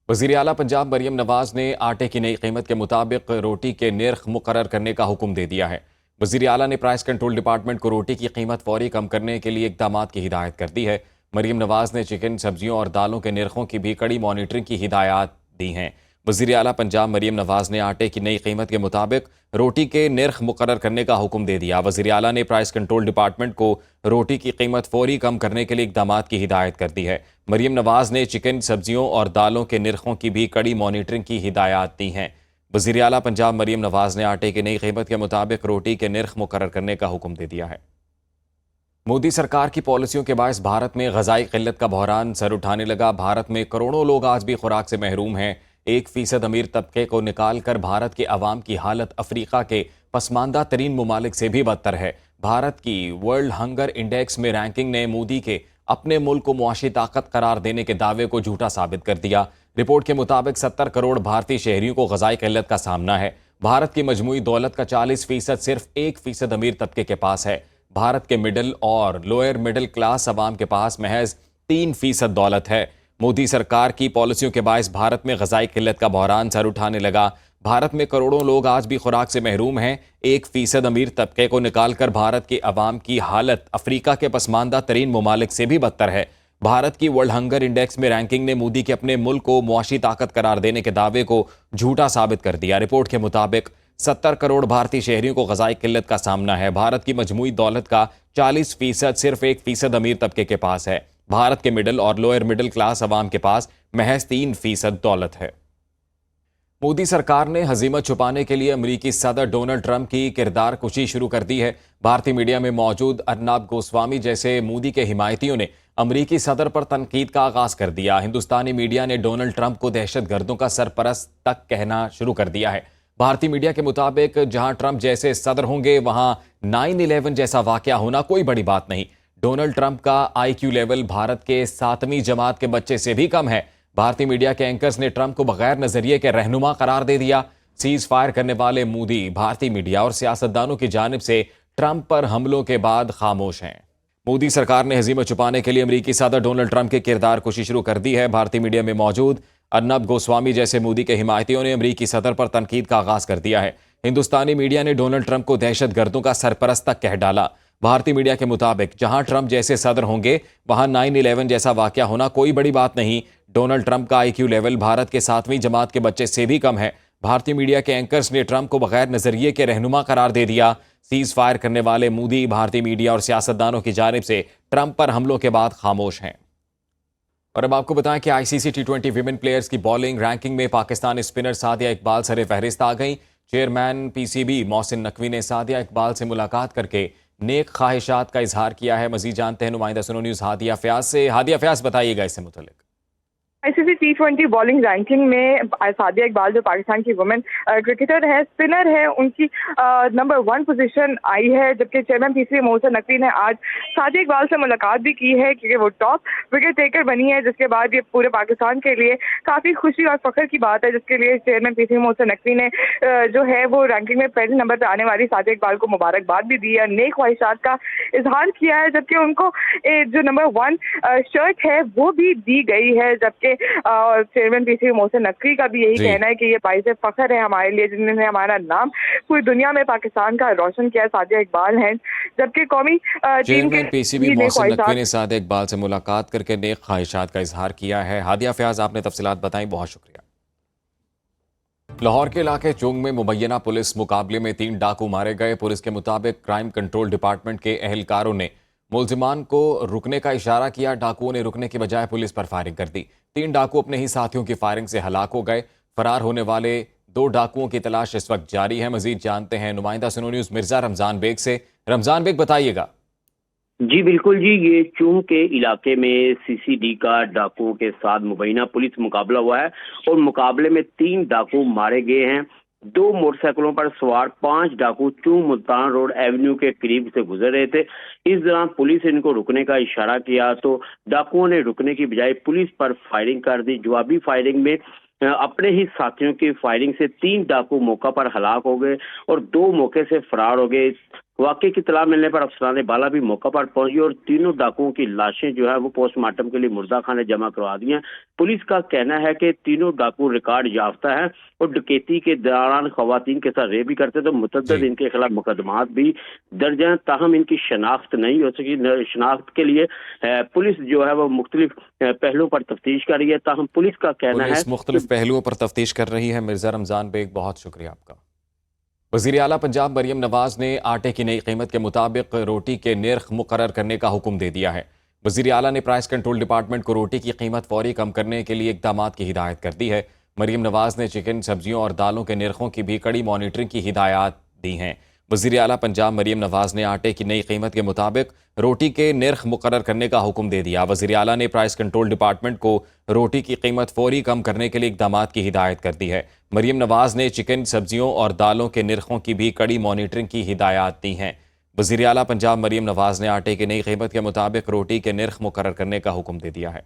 वज़ीर आला पंजाब मरियम नवाज ने आटे की नई कीमत के मुताबिक रोटी के निर्ख मुकर्रर करने का हुक्म दे दिया है। वज़ीर आला ने प्राइस कंट्रोल डिपार्टमेंट को रोटी की कीमत फौरी कम करने के लिए इक़दाम की हिदायत कर दी है। मरियम नवाज ने चिकन, सब्जियों और दालों के निर्खों की भी कड़ी मॉनिटरिंग की हिदायत दी हैं। वज़ीर आला पंजाब मरियम नवाज ने आटे की नई कीमत के मुताबिक रोटी के निर्ख मुकर्रर करने का हुक्म दे दिया। वज़ीर आला ने प्राइस कंट्रोल डिपार्टमेंट को रोटी की कीमत फौरी कम करने के लिए इक़दाम की हिदायत कर दी है। मरियम नवाज ने चिकन, सब्जियों और दालों के निर्खों की भी कड़ी मॉनिटरिंग की हिदायत दी हैं। वज़ीर आला पंजाब मरियम नवाज ने आटे की नई कीमत के मुताबिक रोटी के निर्ख मुकर्रर करने का हुक्म दे दिया है। मोदी सरकार की पॉलिसियों के बायस भारत में ग़ज़ाई क़िल्लत का बहरान सर उठाने लगा। भारत में करोड़ों लोग आज भी खुराक से महरूम हैं। 1% अमीर तबके को निकाल कर भारत के अवाम की हालत अफ्रीका के पसमानदा तरीन ममालिक से भी बदतर है। भारत की वर्ल्ड हंगर इंडेक्स में रैंकिंग ने मोदी के अपने मुल्क को मुआशी ताकत करार देने के दावे को झूठा साबित कर दिया। रिपोर्ट के मुताबिक 70 करोड़ भारतीय शहरियों को ग़ज़ाई क़िल्लत का सामना है। भारत की मजमूई दौलत का 40% सिर्फ 1% अमीर तबके के पास है। भारत के मिडिल और लोअर मिडिल क्लास अवाम के पास महज 3% दौलत है। मोदी सरकार की पॉलिसियों के बायस भारत में ग़ज़ाई क़िल्लत का बहरान सर उठाने लगा। भारत में करोड़ों लोग आज भी खुराक से महरूम हैं। 1% अमीर तबके को निकालकर भारत की अवाम की हालत अफ्रीका के पसमानदा तरीन ममालिक से भी बदतर है। भारत की वर्ल्ड हंगर इंडेक्स में रैंकिंग ने मोदी के अपने मुल्क को मुआशी ताकत करार देने के दावे को झूठा साबित कर दिया। रिपोर्ट के मुताबिक 70 करोड़ भारतीय शहरियों को ग़ज़ाई क़िल्लत का सामना है। भारत की मजमूई दौलत का 40% सिर्फ 1% अमीर तबके के पास है। भारत के मिडिल और लोअर मिडिल क्लास अवाम के पास महज 3% दौलत है। मोदी सरकार ने हजीमत छुपाने के लिए अमरीकी सदर डोनाल्ड ट्रंप की किरदार कुशी शुरू कर दी है। भारतीय मीडिया में मौजूद अर्नब गोस्वामी जैसे मोदी के हिमायतियों ने अमरीकी सदर पर तनकीद का आगाज कर दिया। हिंदुस्तानी मीडिया ने डोनाल्ड ट्रंप को दहशतगर्दों का सरपरस्त तक कहना शुरू कर दिया है। भारतीय मीडिया के मुताबिक जहां ट्रंप जैसे सदर होंगे वहां 9/11 जैसा वाकया होना कोई बड़ी बात नहीं। डोनाल्ड ट्रंप का IQ लेवल भारत के 7वीं जमात के बच्चे से भी कम है। भारतीय मीडिया के एंकर्स ने ट्रंप को बगैर नजरिए के रहनुमा करार दे दिया। सीज फायर करने वाले मोदी भारतीय मीडिया और सियासतदानों की जानिब से ट्रंप पर हमलों के बाद खामोश हैं। मोदी सरकार ने हजीमत छुपाने के लिए अमरीकी सदर डोनाल्ड ट्रंप की किरदार कुशी शुरू कर दी है। भारतीय मीडिया में मौजूद अर्नब गोस्वामी जैसे मोदी के हिमायतियों ने अमरीकी सदर पर तनकीद का आगाज कर दिया है। हिंदुस्तानी मीडिया ने डोनाल्ड ट्रंप को दहशतगर्दों का सरपरस्त तक कह डाला। भारतीय मीडिया के मुताबिक जहां ट्रंप जैसे सदर होंगे वहां 9/11 जैसा वाकया होना कोई बड़ी बात नहीं। डोनाल्ड ट्रंप का IQ लेवल भारत के 7वीं जमात के बच्चे से भी कम है। भारतीय मीडिया के एंकर्स ने ट्रंप को बगैर नजरिए के रहनुमा करार दे दिया। सीज फायर करने वाले मोदी भारतीय मीडिया और सियासतदानों की जानिब से ट्रंप पर हमलों के बाद खामोश हैं। और अब आपको बताएं कि ICC T20 विमेन प्लेयर्स की बॉलिंग रैंकिंग में पाकिस्तानी स्पिनर सादिया इकबाल सरे फहरिस्त आ गई। चेयरमैन PCB मोहसिन नकवी ने सादिया इकबाल से मुलाकात करके नेक ख्वाहिशात का इजहार किया है। मजीद जानते हैं नुमाइंदा सुनो न्यूज़ हादिया फयाज से। हादिया फयाज, बताइएगा इससे मुतल्लिक। ICC T20 बॉलिंग रैंकिंग में सादिया इकबाल जो पाकिस्तान की वुमेन क्रिकेटर है, स्पिनर है, उनकी नंबर 1 पोजीशन आई है। जबकि चेयरमैन PCB मोहसिन नकवी ने आज सादिया इकबाल से मुलाकात भी की है क्योंकि वो टॉप विकेट टेकर बनी है, जिसके बाद ये पूरे पाकिस्तान के लिए काफ़ी खुशी और फख्र की बात है, जिसके लिए चेयरमैन PCB मोहसिन नकवी ने जो है वो रैंकिंग में पहले नंबर पर आने वाली सादिया इकबाल को मुबारकबाद भी दी है, नेक ख्वाहिशात का इजहार किया है। जबकि उनको जो नंबर 1 शर्ट है वो भी दी गई है। जबकि चेयरमैन PCB मोहसिन नकवी का भी यही कहना है कि ये बाइस फख्र है हमारे लिए, जिन्होंने हमारा नाम पूरी दुनिया में पाकिस्तान का रोशन किया। सादिया इकबाल हैं। जबकि कौमी टीम के PCB मोहसिन नकवी ने सादिया इकबाल से मुलाकात करके नेक ख्वाहिशात का इजहार किया है। हादिया फयाज, आपने तफसीलात बताई, बहुत शुक्रिया। लाहौर के इलाके चोंग में मुबैना पुलिस मुकाबले में 3 डाकू मारे गए। पुलिस के मुताबिक क्राइम कंट्रोल डिपार्टमेंट के एहलकारों ने मुलजिमान को रुकने का इशारा किया। डाकुओं ने रुकने की बजाय पुलिस पर फायरिंग कर दी। 3 डाकू अपने ही साथियों की फायरिंग से हलाक हो गए। फरार होने वाले 2 डाकुओं की तलाश इस वक्त जारी है। मजीद जानते हैं नुमाइंदा सुनो न्यूज़ मिर्जा रमजान बेग से। रमजान बेग, बताइएगा। जी बिल्कुल जी, ये चूंग के इलाके में CCD का डाकुओं के साथ मुबैना पुलिस मुकाबला हुआ है और मुकाबले में 3 डाकू मारे गए हैं। 2 मोटरसाइकिलों पर सवार 5 डाकू चूंग मुल्तान रोड एवेन्यू के करीब से गुजर रहे थे। इस दौरान पुलिस ने इनको रुकने का इशारा किया तो डाकुओं ने रुकने की बजाय पुलिस पर फायरिंग कर दी। जवाबी फायरिंग में अपने ही साथियों की फायरिंग से 3 डाकू मौका पर हलाक हो गए और 2 मौके से फरार हो गए। वाकई की इत्तला मिलने पर अफसरान बाला भी मौका पर पहुंची और तीनों डाकुओं की लाशें जो है वो पोस्टमार्टम के लिए मुर्दा खाने जमा करवा दी हैं। पुलिस का कहना है कि तीनों डाकू रिकॉर्ड याफ्ता है और डकैती के दौरान खवातीन के साथ रेप भी करते, तो मुतअद्दिद जी। इनके खिलाफ मुकदमात भी दर्ज हैं। ताहम इनकी शनाख्त नहीं हो सकी। शनाख्त के लिए पुलिस जो है वो मुख्तलिफ पहलुओं पर तफ्तीश कर रही है। ताहम पुलिस का कहना है पुलिस मुख्तलिफ पहलुओं पर तफ्तीश कर रही है। मिर्ज़ा रमज़ान बेग, बहुत शुक्रिया आपका। वज़ीर आला पंजाब मरीम नवाज़ ने आटे की नई कीमत के मुताबिक रोटी के निर्ख मुकर्रर करने का हुक्म दे दिया है। वज़ीर आला ने प्राइस कंट्रोल डिपार्टमेंट को रोटी की कीमत फौरी कम करने के लिए इक़दामात की हिदायत कर दी है। मरीम नवाज़ ने चिकन, सब्जियों और दालों के निर्खों की भी कड़ी मॉनिटरिंग की हिदायत दी हैं। वज़ीर आला पंजाब मरीम नवाज़ ने आटे की नई कीमत के मुताबिक रोटी के निर्ख मुकर्रर करने का हुक्म दे दिया। वज़ीर आला ने प्राइस कंट्रोल डिपार्टमेंट को रोटी की कीमत फौरी कम करने के लिए इक़दामात की हिदायत कर दी है। मरीम नवाज़ ने चिकन, सब्जियों और दालों के निर्खों की भी कड़ी मॉनिटरिंग की हिदायत दी हैं। वज़ीर आला पंजाब मरीम नवाज़ ने आटे की नई कीमत के मुताबिक रोटी के निर्ख मुकर्रर करने का हुक्म दे दिया है।